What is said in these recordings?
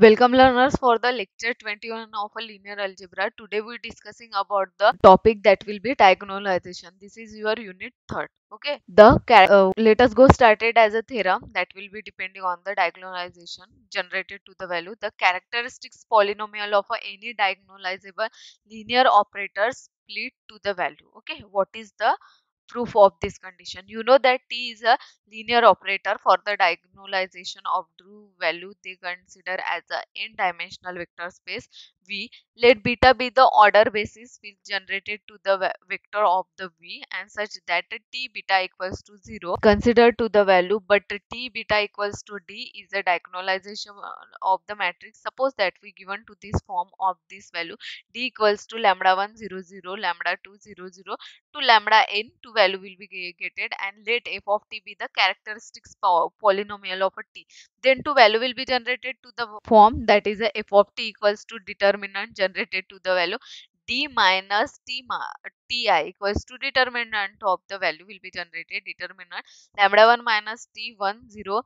Welcome learners for the lecture 21 of a linear algebra. Today we are discussing about the topic that will be diagonalization. This is your unit 3rd. Okay. Let us go started as a theorem that will be depending on the diagonalization generated to the value. The characteristics polynomial of any diagonalizable linear operator split to the value. Okay. What is the proof of this condition? You know that T is a linear operator. For the diagonalization of true value, they consider as a n-dimensional vector space V. Let beta be the order basis which generated to the vector of the V and such that T beta equals to 0 considered to the value, but T beta equals to D is a diagonalization of the matrix. Suppose that we given to this form of this value D equals to lambda 1 0 0 lambda 2 0 0 to lambda n, to value will be getted, and let f of t be the characteristics polynomial of a t. Then to value will be generated to the form that is a f of t equals to determinant generated to the value d minus ti equals to determinant of the value will be generated. Determinant lambda 1 minus t 1 0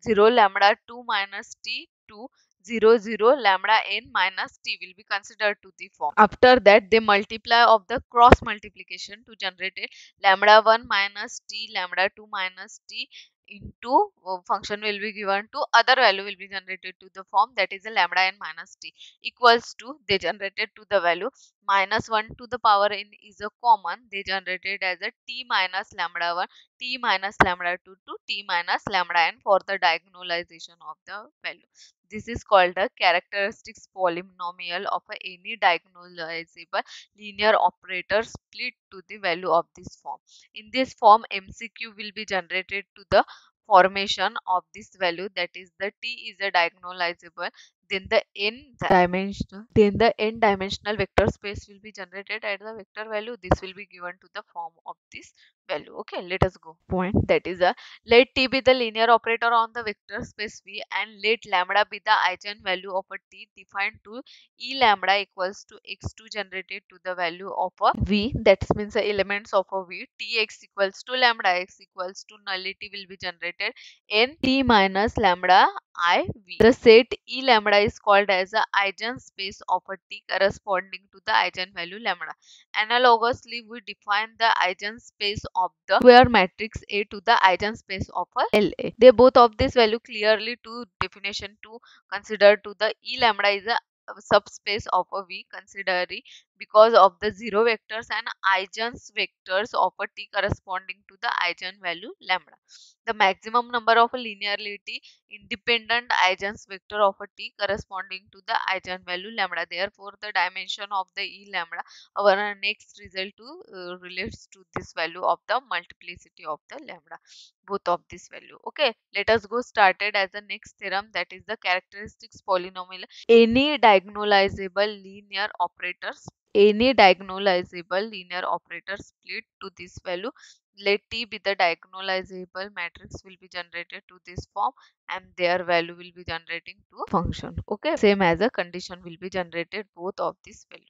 0 lambda 2 minus t 2 0 0 lambda n minus t will be considered to the form. After that, they multiply of the cross multiplication to generate a lambda 1 minus t lambda 2 minus t into function will be given to other value will be generated to the form that is a lambda n minus t equals to, they generated to the value minus 1 to the power n is a common, they generated as a t minus lambda 1 t minus lambda 2 to t minus lambda n for the diagonalization of the value. This is called the characteristics polynomial of any diagonalizable linear operator split to the value of this form. In this form, MCQ will be generated to the formation of this value, that is the T is a diagonalizable, then the n dimensional vector space will be generated at the vector value. This will be given to the form of this value. Okay, let us go point, that is a let T be the linear operator on the vector space V and let lambda be the eigenvalue of a T defined to E lambda equals to x2 generated to the value of a V, that means the elements of a V. Tx equals to lambda x equals to nullity will be generated n T minus lambda I V. The set E lambda is called as the eigenspace of a T corresponding to the eigenvalue lambda. Analogously, we define the eigenspace of the square matrix A to the eigenspace of a LA. They both of this value clearly to definition to consider to the E lambda is a subspace of a V considering because of the zero vectors and eigens vectors of a T corresponding to the eigenvalue lambda. The maximum number of a linearity independent eigenvector of a T corresponding to the eigenvalue lambda. Therefore, the dimension of the E lambda, our next result relates to this value of the multiplicity of the lambda, both of this value. Okay, let us go started as the next theorem, that is the characteristics polynomial. Any diagonalizable linear operator split to this value. Let T be the diagonalizable matrix will be generated to this form and their value will be generating to a function. Okay, same as a condition will be generated both of this value.